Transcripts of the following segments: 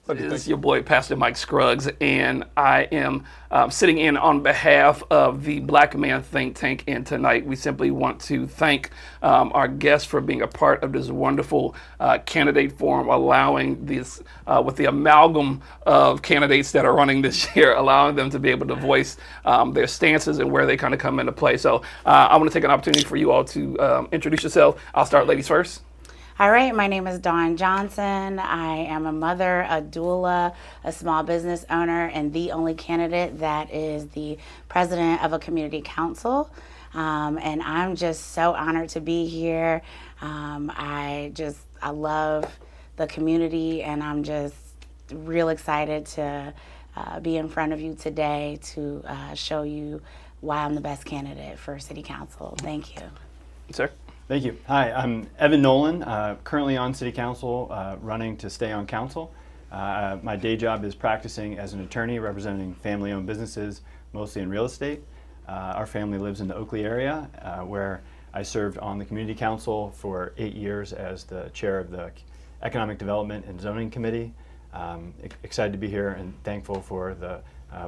Is your boy Pastor Mike Scruggs, and I am sitting in on behalf of the Black Man Think Tank. And tonight we simply want to thank our guests for being a part of this wonderful candidate forum, allowing this, with the amalgam of candidates that are running this year, allowing them to be able to voice their stances and where they kind of come into play. So I want to take an opportunity for you all to introduce yourself. I'll start ladies first. All right, my name is Dawn Johnson. I am a mother, a doula, a small business owner, and the only candidate that is the president of a community council. And I'm just so honored to be here. I love the community, and I'm just real excited to be in front of you today to show you why I'm the best candidate for city council. Thank you. Sir? Thank you. Hi, I'm Evan Nolan, currently on City Council, running to stay on council. My day job is practicing as an attorney representing family-owned businesses, mostly in real estate. Our family lives in the Oakley area, where I served on the Community Council for 8 years as the chair of the Economic Development and Zoning Committee. Excited to be here and thankful for the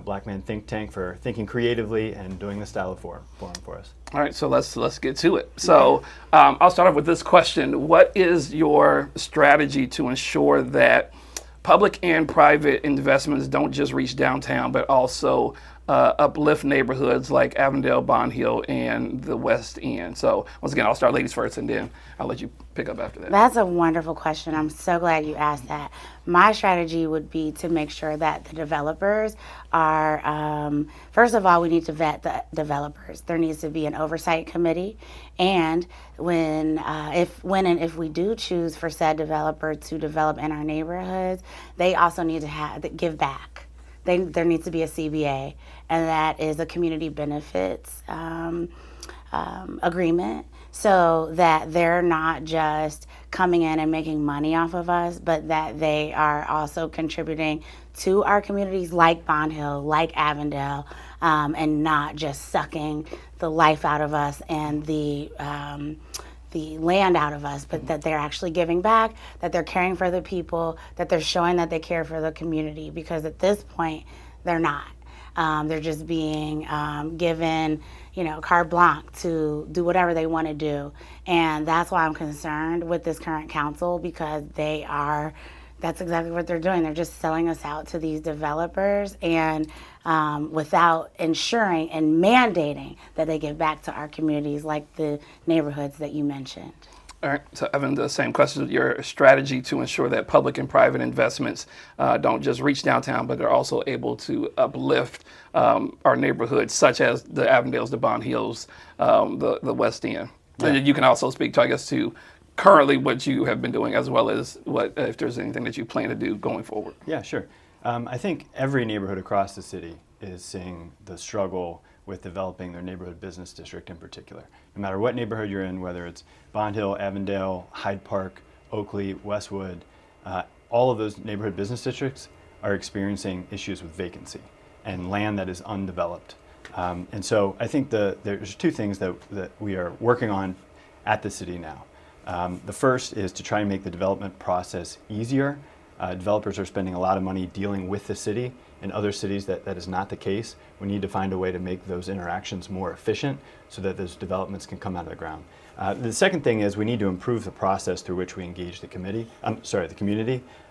Black Man Think Tank for thinking creatively and doing this style of forum for us. All right, so let's get to it. So I'll start off with this question. What is your strategy to ensure that public and private investments don't just reach downtown, but also uplift neighborhoods like Avondale, Bond Hill, and the West End? So once again, I'll start ladies first, and then I'll let you pick up after that. That's a wonderful question. I'm so glad you asked that. My strategy would be to make sure that the developers are, first of all, we need to vet the developers. There needs to be an oversight committee. And if we do choose for said developer to develop in our neighborhoods, they also need to give back. There needs to be a CBA, and that is a community benefits agreement, so that they're not just coming in and making money off of us, but that they are also contributing to our communities like Bond Hill, like Avondale, and not just sucking the life out of us and the land out of us, but that they're actually giving back, that they're caring for the people, that they're showing that they care for the community, because at this point, they're not. They're just being given, carte blanche to do whatever they want to do. And that's why I'm concerned with this current council, because that's exactly what they're doing. They're just selling us out to these developers, and without ensuring and mandating that they give back to our communities, like the neighborhoods that you mentioned. All right, so Evan, the same question, your strategy to ensure that public and private investments don't just reach downtown, but they're also able to uplift our neighborhoods, such as the Avondales, the Bond Hills, the West End. Yeah. And you can also speak to, I guess, to currently what you have been doing, as well as what, if there's anything that you plan to do going forward. Yeah, sure. I think every neighborhood across the city is seeing the struggle with developing their neighborhood business district in particular. No matter what neighborhood you're in, whether it's Bond Hill, Avondale, Hyde Park, Oakley, Westwood, all of those neighborhood business districts are experiencing issues with vacancy and land that is undeveloped. And so I think there's two things that we are working on at the city now. The first is to try and make the development process easier. Developers are spending a lot of money dealing with the city. In other cities, that is not the case. We need to find a way to make those interactions more efficient so that those developments can come out of the ground. The second thing is we need to improve the process through which we engage the community.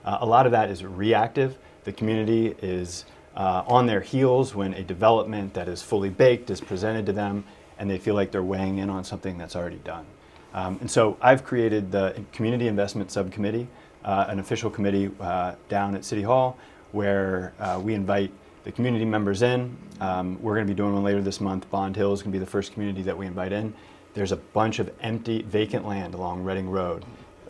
A lot of that is reactive. The community is on their heels when a development that is fully baked is presented to them, and they feel like they're weighing in on something that's already done. And so I've created the Community Investment Subcommittee, an official committee down at City Hall, where we invite the community members in. We're going to be doing one later this month. Bond Hill is going to be the first community that we invite in. There's a bunch of empty, vacant land along Reading Road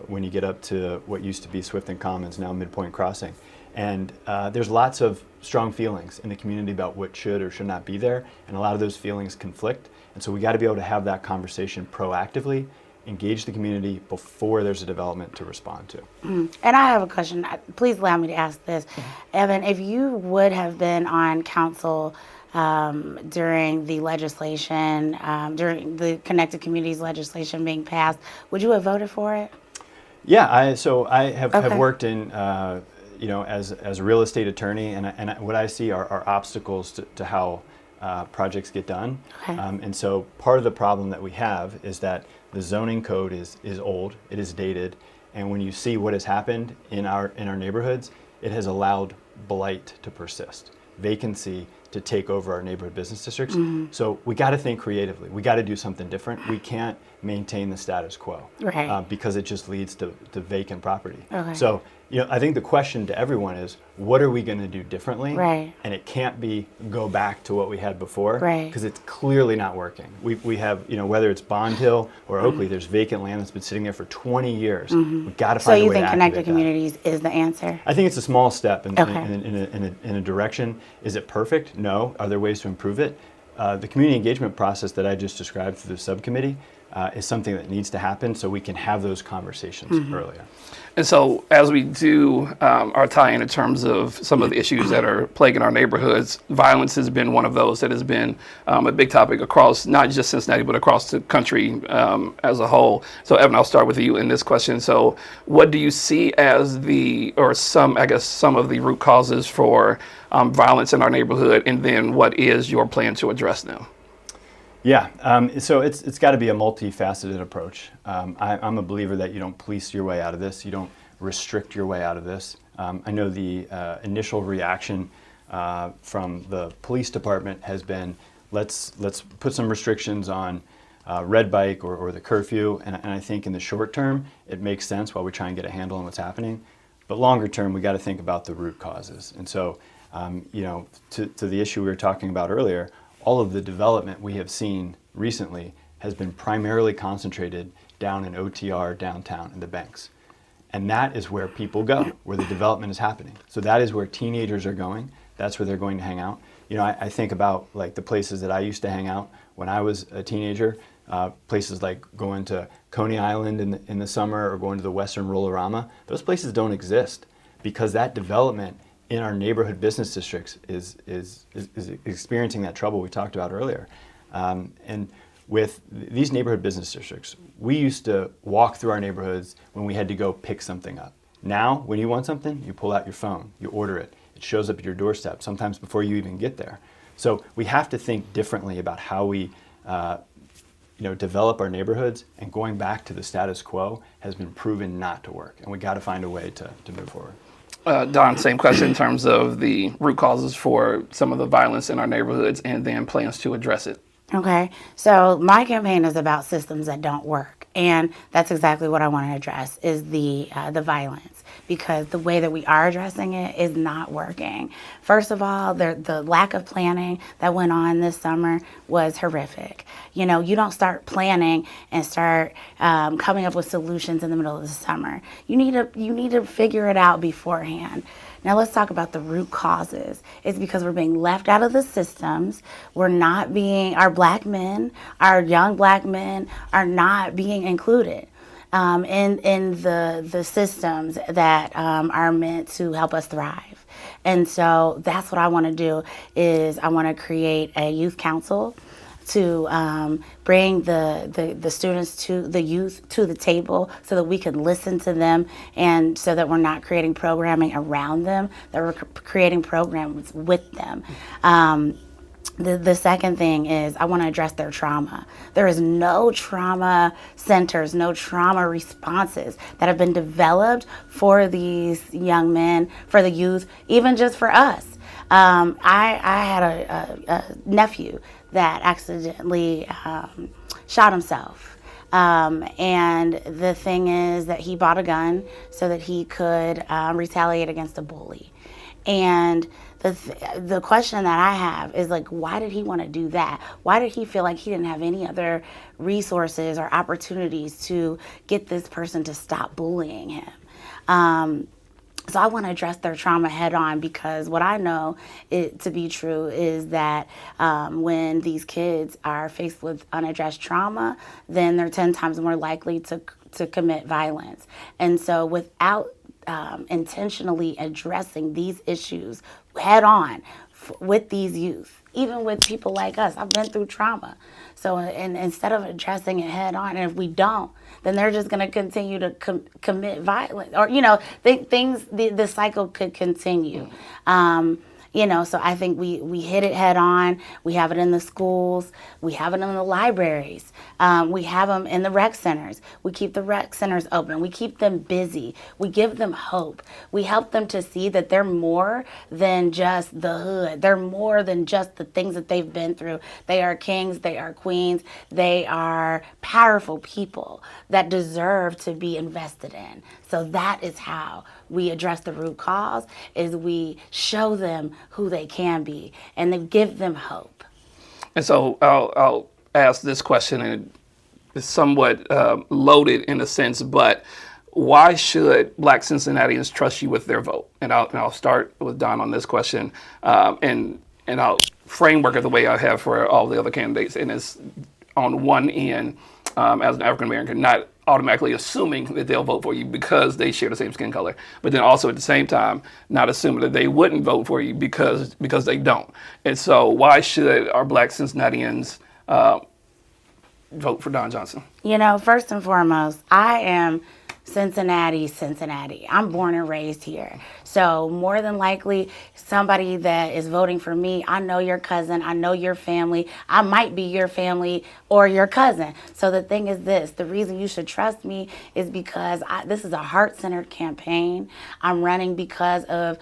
when you get up to what used to be Swifton Commons, now Midpoint Crossing. And there's lots of strong feelings in the community about what should or should not be there, and a lot of those feelings conflict. And so we got to be able to have that conversation proactively, engage the community before there's a development to respond to. And I have a question. Please allow me to ask this. Evan, if you would have been on council during the legislation, during the Connected Communities legislation being passed, would you have voted for it? Yeah, I have worked in as a real estate attorney, and what I see are obstacles to how projects get done. Okay. And so part of the problem that we have is that the zoning code is old, it is dated, and when you see what has happened in our neighborhoods, it has allowed blight to persist, vacancy to take over our neighborhood business districts. So we got to think creatively. We got to do something different. We can't maintain the status quo, Right. because it just leads to vacant property. Okay. So I think the question to everyone is, what are we going to do differently? Right. And it can't be go back to what we had before, Right. because it's clearly not working. We have, whether it's Bond Hill or Oakley, there's vacant land that's been sitting there for 20 years. We've got to So find a you way to think activate connected that. communities is the answer? I think it's a small step in Okay. a direction. Is it perfect? No. Are there ways to improve it? The community engagement process that I just described through the subcommittee is something that needs to happen so we can have those conversations earlier. And so as we do our tie-in terms of some of the issues that are plaguing our neighborhoods, violence has been one of those that has been a big topic across not just Cincinnati, but across the country as a whole. So Evan, I'll start with you in this question. So what do you see as some of the root causes for violence in our neighborhood, and then what is your plan to address them? Yeah, so it's got to be a multifaceted approach. I'm a believer that you don't police your way out of this. You don't restrict your way out of this. I know the initial reaction from the police department has been, let's put some restrictions on red bike or the curfew. And I think in the short term, it makes sense while we try and get a handle on what's happening. But longer term, we got to think about the root causes. And so, to the issue we were talking about earlier, all of the development we have seen recently has been primarily concentrated down in OTR downtown in the banks. And that is where people go, where the development is happening. So that is where teenagers are going. That's where they're going to hang out. I think about like the places that I used to hang out when I was a teenager, places like going to Coney Island in the summer or going to the Western Rollorama. Those places don't exist because that development in our neighborhood business districts is experiencing that trouble we talked about earlier. And with these neighborhood business districts, we used to walk through our neighborhoods when we had to go pick something up. Now, when you want something, you pull out your phone, you order it. It shows up at your doorstep, sometimes before you even get there. So we have to think differently about how we develop our neighborhoods, and going back to the status quo has been proven not to work. And we got to find a way to move forward. Don, same question in terms of the root causes for some of the violence in our neighborhoods and then plans to address it. Okay, so my campaign is about systems that don't work, and that's exactly what I want to address is the violence, because the way that we are addressing it is not working. First of all, the lack of planning that went on this summer was horrific. You don't start planning and start coming up with solutions in the middle of the summer. You need to figure it out beforehand. Now let's talk about the root causes. It's because we're being left out of the systems. Our black men, our young black men are not being included in the systems that are meant to help us thrive. And so that's what I want to do is I want to create a youth council to bring the students the youth to the table so that we can listen to them, and so that we're not creating programming around them, that we're creating programs with them. The second thing is I want to address their trauma. There is no trauma centers, no trauma responses that have been developed for these young men, for the youth, even just for us. I had a nephew that accidentally shot himself. And the thing is that he bought a gun so that he could retaliate against a bully. And the question that I have is, like, why did he want to do that? Why did he feel like he didn't have any other resources or opportunities to get this person to stop bullying him? So I want to address their trauma head on, because what I know it to be true is that when these kids are faced with unaddressed trauma, then they're 10 times more likely to commit violence. And so without intentionally addressing these issues head on, with these youth, even with people like us. I've been through trauma. So and instead of addressing it head on, and if we don't, then they're just going to continue to commit violence, or the cycle could continue. So I think we hit it head on. We have it in the schools. We have it in the libraries. We have them in the rec centers. We keep the rec centers open. We keep them busy. We give them hope. We help them to see that they're more than just the hood. They're more than just the things that they've been through. They are kings. They are queens. They are powerful people that deserve to be invested in. So that is how we address the root cause, is we show them who they can be and then give them hope. And so I'll ask this question, and it's somewhat loaded in a sense, but why should Black Cincinnatians trust you with their vote? And I'll start with Don on this question, and I'll framework it the way I have for all the other candidates. And it's on one end, as an African American, not automatically assuming that they'll vote for you because they share the same skin color, but then also at the same time not assuming that they wouldn't vote for you because they don't. And so why should our Black Cincinnatians vote for Don Johnson? First and foremost, I am Cincinnati. I'm born and raised here. So more than likely, somebody that is voting for me, I know your cousin, I know your family, I might be your family or your cousin. So the thing is this, the reason you should trust me is because this is a heart-centered campaign. I'm running because of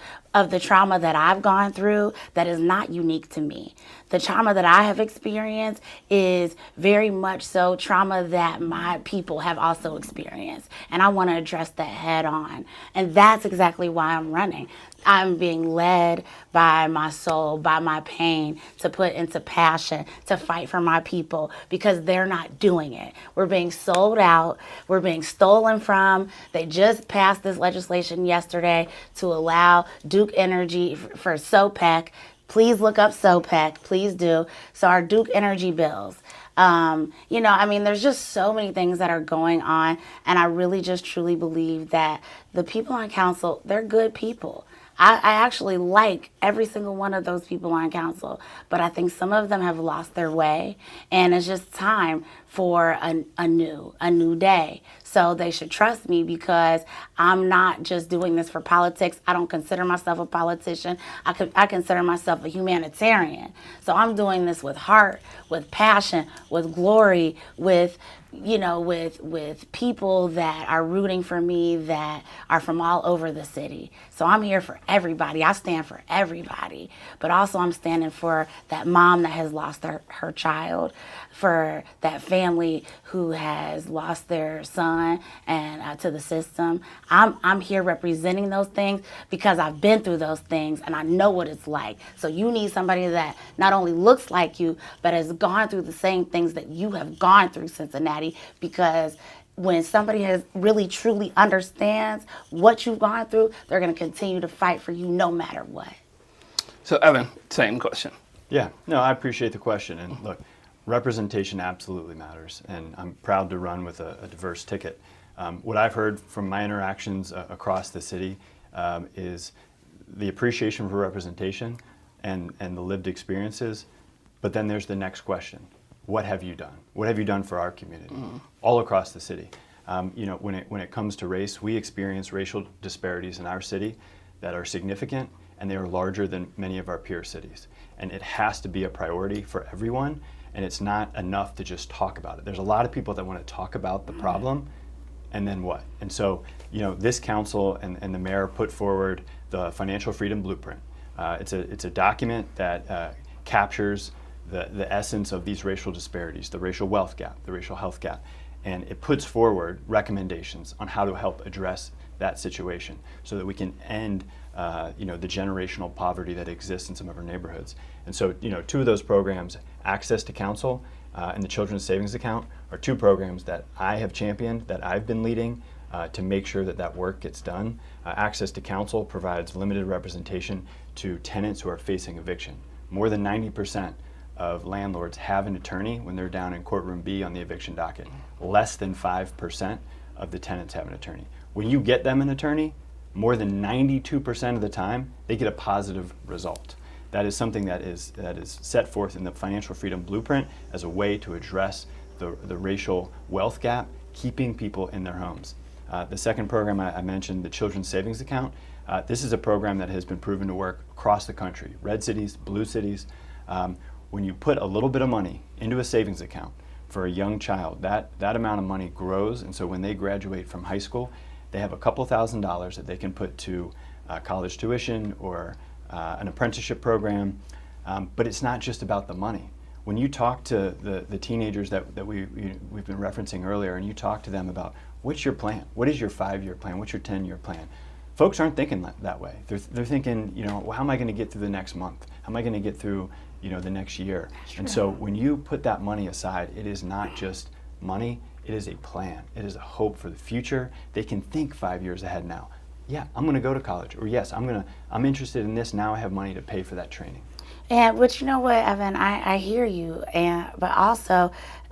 the trauma that I've gone through that is not unique to me. The trauma that I have experienced is very much so trauma that my people have also experienced. And I want to address that head on. And that's exactly why I'm running. I'm being led by my soul, by my pain, to put into passion, to fight for my people because they're not doing it. We're being sold out. We're being stolen from. They just passed this legislation yesterday to allow Duke Energy for SOPEC. Please look up SOPEC. Please do. So our Duke Energy bills. There's just so many things that are going on. And I really just truly believe that the people on council, they're good people. I actually like every single one of those people on council, but I think some of them have lost their way, and it's just time for a new day. So they should trust me because I'm not just doing this for politics. I don't consider myself a politician. I consider myself a humanitarian. So I'm doing this with heart, with passion, with glory, with people that are rooting for me that are from all over the city. So I'm here for everybody. I stand for everybody. But also I'm standing for that mom that has lost her child, for that family who has lost their son and to the system. I'm here representing those things because I've been through those things and I know what it's like. So you need somebody that not only looks like you, but has gone through the same things that you have gone through, Cincinnati, because when somebody has really truly understands what you've gone through, they're going to continue to fight for you no matter what. So Evan, same question. Yeah, no, I appreciate the question. And look, representation absolutely matters, and I'm proud to run with a diverse ticket. What I've heard from my interactions across the city is the appreciation for representation and the lived experiences, but then there's the next question. What have you done? What have you done for our community all across the city? When it comes to race, we experience racial disparities in our city that are significant, and they are larger than many of our peer cities. And it has to be a priority for everyone, and it's not enough to just talk about it. There's a lot of people that want to talk about the problem, and then what? And so, this council and the mayor put forward the Financial Freedom Blueprint. It's a document that captures the essence of these racial disparities, the racial wealth gap, the racial health gap, and it puts forward recommendations on how to help address that situation so that we can end the generational poverty that exists in some of our neighborhoods. And so, two of those programs, Access to Counsel and the Children's Savings Account, are two programs that I have championed, that I've been leading to make sure that work gets done. Access to Counsel provides limited representation to tenants who are facing eviction. More than 90% of landlords have an attorney when they're down in courtroom B on the eviction docket. Less than 5% of the tenants have an attorney. When you get them an attorney, more than 92% of the time, they get a positive result. That is something that is set forth in the Financial Freedom Blueprint as a way to address the racial wealth gap, keeping people in their homes. The second program I mentioned, the Children's Savings Account. This is a program that has been proven to work across the country, red cities, blue cities. When you put a little bit of money into a savings account for a young child, that amount of money grows, and so when they graduate from high school, they have a couple $1,000s that they can put to college tuition or an apprenticeship program. But it's not just about the money. When you talk to the teenagers that we've been referencing earlier, and you talk to them about what's your plan, what is your 5-year plan, what's your 10-year plan, folks aren't thinking that way. They're thinking, well, how am I going to get through the next month? How am I going to get through the next year? And so when you put that money aside, it is not just money, it is a plan. It is a hope for the future. They can think 5 years ahead now. Yeah, I'm going to go to college, or yes, I'm interested in this, now I have money to pay for that training. But you know what, Evan, I hear you, but also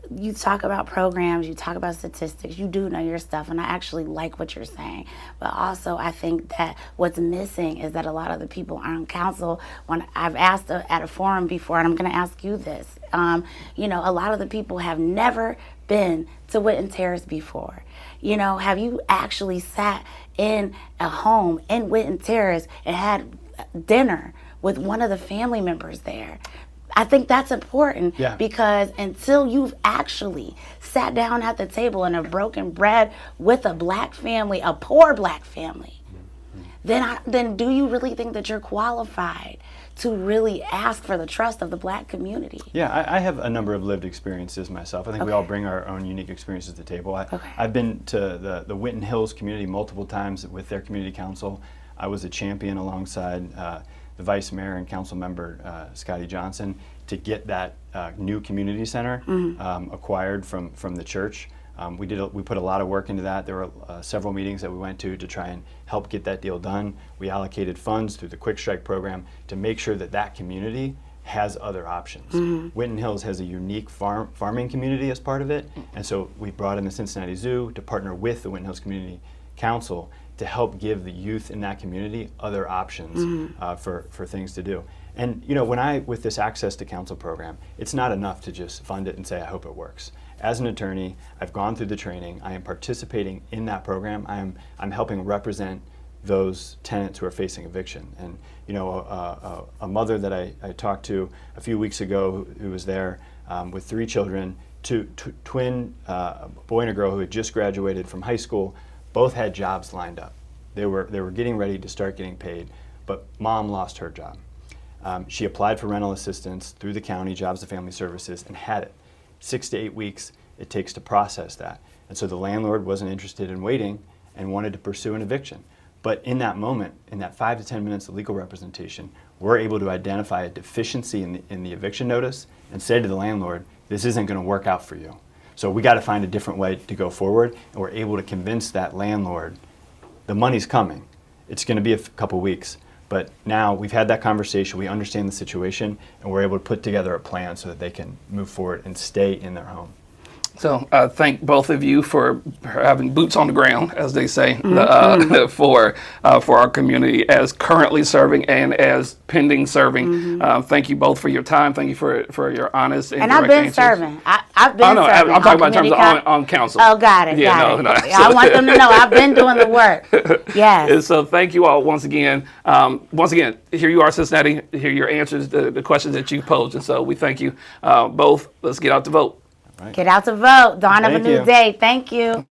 you talk about programs, you talk about statistics, you do know your stuff, and I actually like what you're saying. But also I think that what's missing is that a lot of the people on council, when I've asked at a forum before, and I'm going to ask you this, a lot of the people have never been to Whitten Terrace before. Have you actually sat in a home in Whitten Terrace and had dinner with one of the family members there? I think that's important, because until you've actually sat down at the table and have broken bread with a black family, a poor black family, then do you really think that you're qualified to really ask for the trust of the black community? Yeah, I have a number of lived experiences myself. I think we all bring our own unique experiences to the table. I've been to the Winton Hills community multiple times with their community council. I was a champion alongside the vice mayor and council member, Scotty Johnson, to get that new community center acquired from the church. We put a lot of work into that. There were several meetings that we went to try and help get that deal done. We allocated funds through the Quick Strike program to make sure that community has other options. Winton Hills has a unique farming community as part of it, and so we brought in the Cincinnati Zoo to partner with the Winton Hills Community Council to help give the youth in that community other options for things to do. And with this Access to Council program, it's not enough to just fund it and say, I hope it works. As an attorney, I've gone through the training, I am participating in that program, I'm helping represent those tenants who are facing eviction. And a mother that I talked to a few weeks ago who was there with 3 children, twin, a boy and a girl who had just graduated from high school, both had jobs lined up. They were getting ready to start getting paid, but mom lost her job. She applied for rental assistance through the county, Jobs and Family Services, and had it. 6 to 8 weeks it takes to process that. And so the landlord wasn't interested in waiting and wanted to pursue an eviction. But in that moment, in that 5 to 10 minutes of legal representation, we're able to identify a deficiency in the eviction notice and say to the landlord, this isn't going to work out for you. So we got to find a different way to go forward, and we're able to convince that landlord the money's coming. It's going to be a couple weeks, but now we've had that conversation, we understand the situation, and we're able to put together a plan so that they can move forward and stay in their home. So I thank both of you for having boots on the ground, as they say, for our community as currently serving and as pending serving. Thank you both for your time. Thank you for your honest and I've been serving. I've been serving. I'm talking about in terms of on council. Oh, got it. Yeah, got it. I want them to know I've been doing the work. Yes. And so thank you all once again. Here you are, Cincinnati. Here are your answers to the questions that you posed. And so we thank you both. Let's get out to vote. Get out to vote. Dawn of a new day. Thank you.